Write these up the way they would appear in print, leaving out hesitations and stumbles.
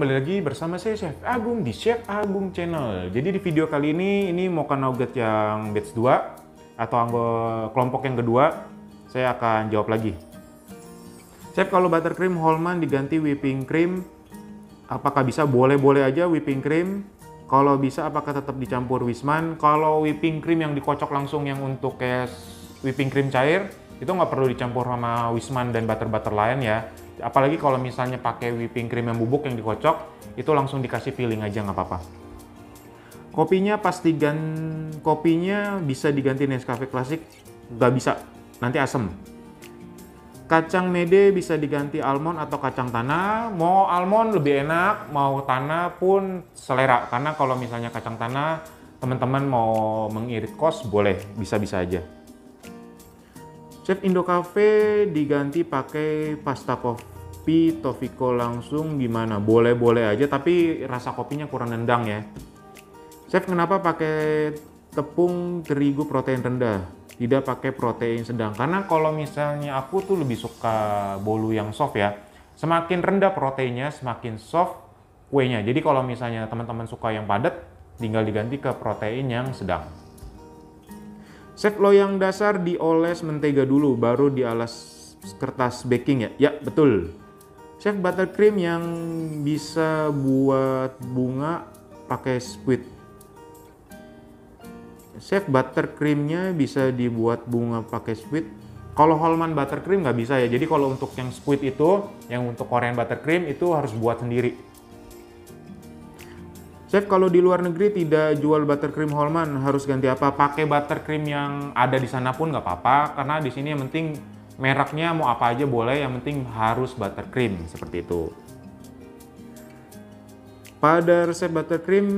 kembali lagi bersama saya Chef Agung di Chef Agung Channel. Jadi di video kali ini Mocha Nougat yang batch 2 atau kelompok yang kedua, saya akan jawab lagi. Chef, kalau buttercream Hallman diganti whipping cream, apakah bisa? Boleh-boleh aja whipping cream. Kalau bisa, apakah tetap dicampur Wisman? Kalau whipping cream yang dikocok langsung yang untuk kayak whipping cream cair, itu nggak perlu dicampur sama Wisman dan butter-butter lain ya. Apalagi kalau misalnya pakai whipping cream yang bubuk yang dikocok, itu langsung dikasih filling aja nggak apa-apa. Kopinya kopinya bisa diganti Nescafe Classic? Nggak bisa, nanti asem. Kacang mede bisa diganti almond atau kacang tanah. Mau almond lebih enak, mau tanah pun selera. Karena kalau misalnya kacang tanah, teman-teman mau mengirit kos, boleh, bisa-bisa aja. Chef, Indo Cafe diganti pakai pasta kopi Tofiko langsung gimana? Boleh-boleh aja, tapi rasa kopinya kurang nendang ya. Chef, kenapa pakai tepung terigu protein rendah? Tidak pakai protein sedang? Karena kalau misalnya aku tuh lebih suka bolu yang soft ya. Semakin rendah proteinnya, semakin soft kuenya. Jadi kalau misalnya teman-teman suka yang padat, tinggal diganti ke protein yang sedang. Chef, loyang dasar dioles mentega dulu, baru dialas kertas baking ya? Ya, betul. Chef, buttercream yang bisa buat bunga pakai squid. Chef, buttercreamnya bisa dibuat bunga pakai squid. Kalau Hallman buttercream nggak bisa ya. Jadi kalau untuk yang squid itu, yang untuk Korean buttercream itu harus buat sendiri. Chef, kalau di luar negeri tidak jual buttercream Hallman, harus ganti apa? Pakai buttercream yang ada di sana pun nggak apa-apa, karena di sini yang penting mereknya mau apa aja boleh, yang penting harus buttercream, seperti itu. Pada resep buttercream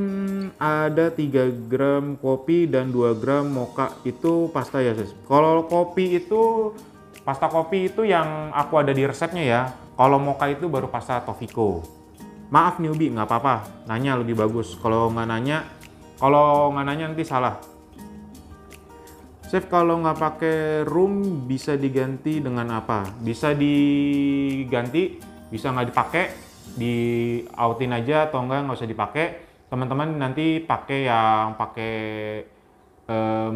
ada 3 gram kopi dan 2 gram mocha, itu pasta ya, Chef? Kalau kopi itu, pasta kopi itu yang aku ada di resepnya ya. Kalau mocha itu baru pasta Tofiko. Maaf newbie, nggak apa-apa, nanya lebih bagus. Kalau nggak nanya nanti salah. Chef, kalau nggak pakai rum bisa diganti dengan apa? Bisa diganti, bisa nggak dipakai, di outin aja atau nggak usah dipakai. Teman-teman nanti pakai yang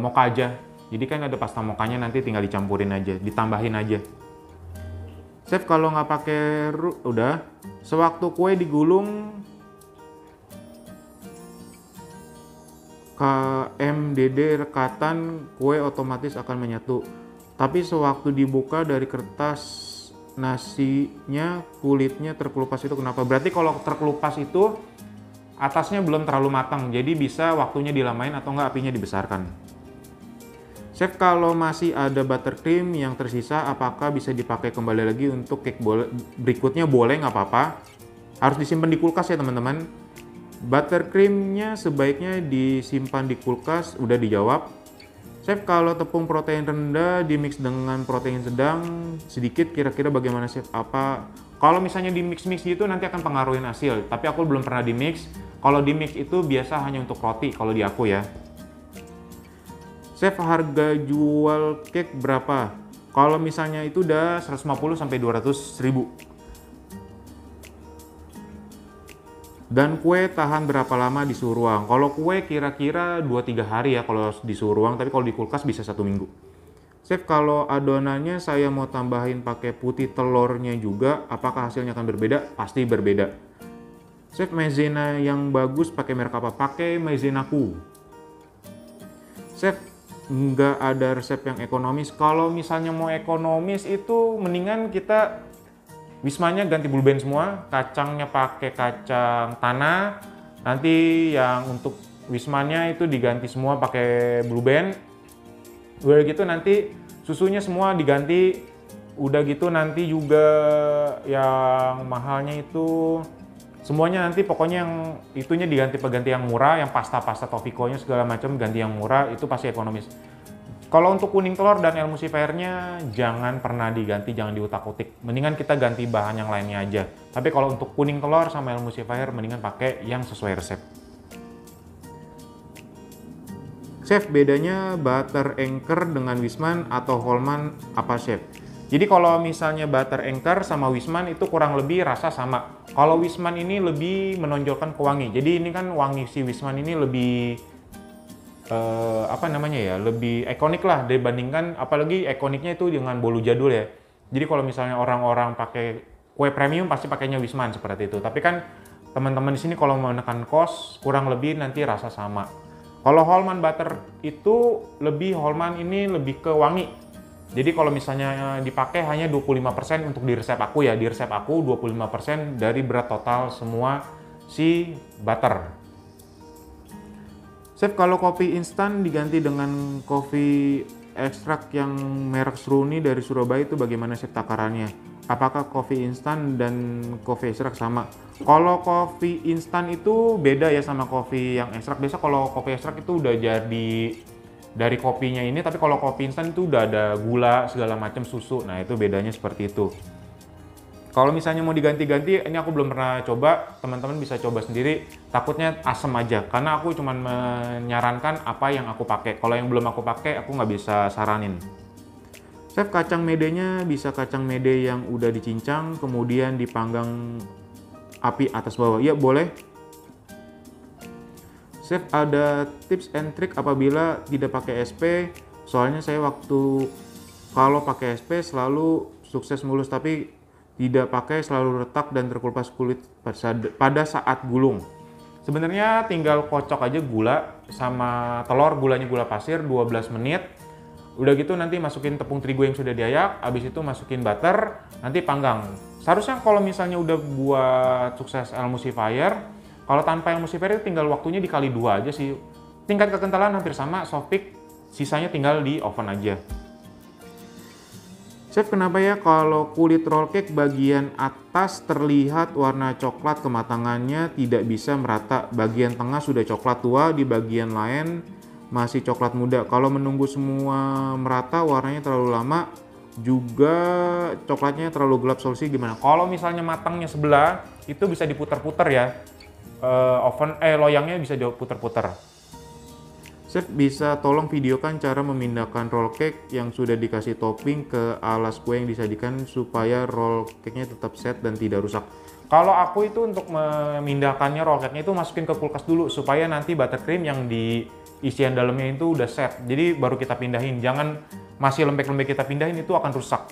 mocha aja. Jadi kan ada pasta mochanya, nanti tinggal dicampurin aja, ditambahin aja. Chef, kalau nggak pakai udah. Sewaktu kue digulung, KMDD rekatan, kue otomatis akan menyatu. Tapi sewaktu dibuka dari kertas nasinya, kulitnya terkelupas, itu kenapa? Berarti kalau terkelupas itu atasnya belum terlalu matang, jadi bisa waktunya dilamain atau enggak apinya dibesarkan. Chef, kalau masih ada buttercream yang tersisa, apakah bisa dipakai kembali lagi untuk cake berikutnya? Boleh, nggak apa-apa. Harus disimpan di kulkas ya teman-teman. Buttercreamnya sebaiknya disimpan di kulkas, udah dijawab. Chef, kalau tepung protein rendah dimix dengan protein sedang sedikit, kira-kira bagaimana Chef? Kalau misalnya di mix gitu nanti akan pengaruhin hasil, tapi aku belum pernah di mix. Kalau di mix itu biasa hanya untuk roti kalau di aku ya. Chef, harga jual cake berapa? Kalau misalnya itu udah 150 sampai 200 ribu. Dan kue tahan berapa lama di suhu ruang? Kalau kue kira-kira 2-3 hari ya kalau di suhu ruang, tapi kalau di kulkas bisa 1 minggu. Chef, kalau adonannya saya mau tambahin pakai putih telurnya juga, apakah hasilnya akan berbeda? Pasti berbeda. Chef, maizena yang bagus pakai merek apa? Pakai maizenaku. Chef, nggak ada resep yang ekonomis. Kalau misalnya mau ekonomis itu mendingan kita Wismanya ganti blue band semua, kacangnya pakai kacang tanah. Nanti yang untuk Wismanya itu diganti semua pakai blue band. Udah gitu nanti susunya semua diganti. Udah gitu nanti juga yang mahalnya itu semuanya nanti pokoknya yang itunya diganti yang murah, yang pasta-pasta Tofiko-nya segala macam ganti yang murah, itu pasti ekonomis. Kalau untuk kuning telur dan emulsifier-nya jangan pernah diganti, jangan diutak-utik. Mendingan kita ganti bahan yang lainnya aja. Tapi kalau untuk kuning telur sama emulsifier mendingan pakai yang sesuai resep. Chef, bedanya butter anchor dengan Wisman atau Hallman apa Chef? Jadi kalau misalnya Butter Anchor sama Wisman itu kurang lebih rasa sama. Kalau Wisman ini lebih menonjolkan ke wangi. Jadi ini kan wangi si Wisman ini lebih apa namanya ya, lebih ikonik lah dibandingkan, apalagi ikoniknya itu dengan bolu jadul ya. Jadi kalau misalnya orang-orang pakai kue premium pasti pakainya Wisman seperti itu. Tapi kan teman-teman di sini kalau mau menekan cost kurang lebih nanti rasa sama. Kalau Hallman Butter itu Hallman ini lebih ke wangi. Jadi kalau misalnya dipakai hanya 25% untuk di resep aku ya. Di resep aku 25% dari berat total semua si butter. Chef, kalau kopi instan diganti dengan kopi ekstrak yang merek Seruni dari Surabaya itu bagaimana chef takarannya? Apakah kopi instan dan kopi ekstrak sama? Kalau kopi instan itu beda ya sama kopi yang ekstrak. Biasa kalau kopi ekstrak itu udah jadi dari kopinya ini, tapi kalau kopi instan itu udah ada gula segala macam, susu. Nah itu bedanya seperti itu. Kalau misalnya mau diganti-ganti, ini aku belum pernah coba, teman-teman bisa coba sendiri. Takutnya asem aja, karena aku cuma menyarankan apa yang aku pakai. Kalau yang belum aku pakai, aku nggak bisa saranin. Chef, kacang medenya bisa kacang mede yang udah dicincang, kemudian dipanggang api atas bawah. Ya boleh. Chef, ada tips and trick apabila tidak pakai SP? Soalnya saya kalau pakai SP selalu sukses mulus, tapi tidak pakai selalu retak dan terkelupas kulit pada saat gulung. Sebenarnya tinggal kocok aja gula sama telur, gulanya gula pasir 12 menit. Udah gitu nanti masukin tepung terigu yang sudah diayak, habis itu masukin butter, nanti panggang. Seharusnya kalau misalnya udah buat sukses emulsifier, kalau tanpa emulsifier itu tinggal waktunya dikali 2 aja sih. Tingkat kekentalan hampir sama, soft peak, sisanya tinggal di oven aja. Chef, kenapa ya kalau kulit roll cake bagian atas terlihat warna coklat, kematangannya tidak bisa merata? Bagian tengah sudah coklat tua, di bagian lain masih coklat muda. Kalau menunggu semua merata, warnanya terlalu lama, juga coklatnya terlalu gelap, solusi gimana? Kalau misalnya matangnya sebelah, itu bisa diputar-putar ya. Loyangnya bisa diputar-putar. Chef, bisa tolong videokan cara memindahkan roll cake yang sudah dikasih topping ke alas kue yang disajikan supaya roll cake-nya tetap set dan tidak rusak. Kalau aku itu untuk memindahkannya roll cake-nya itu masukin ke kulkas dulu supaya nanti buttercream yang di isian dalamnya itu udah set. Jadi baru kita pindahin. Jangan masih lembek-lembek kita pindahin, itu akan rusak.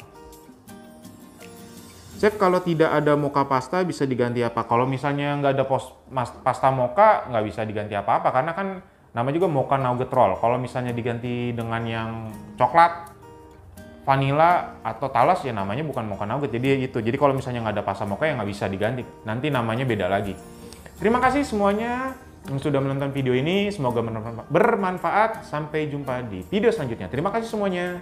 Chef, kalau tidak ada mocha pasta bisa diganti apa? Kalau misalnya nggak ada pasta mocha, nggak bisa diganti apa-apa karena kan nama juga mocha nougat roll. Kalau misalnya diganti dengan yang coklat, vanilla atau talas ya namanya bukan mocha nougat. Jadi itu. Jadi kalau misalnya nggak ada pasta mocha ya nggak bisa diganti. Nanti namanya beda lagi. Terima kasih semuanya yang sudah menonton video ini. Semoga bermanfaat. Sampai jumpa di video selanjutnya. Terima kasih semuanya.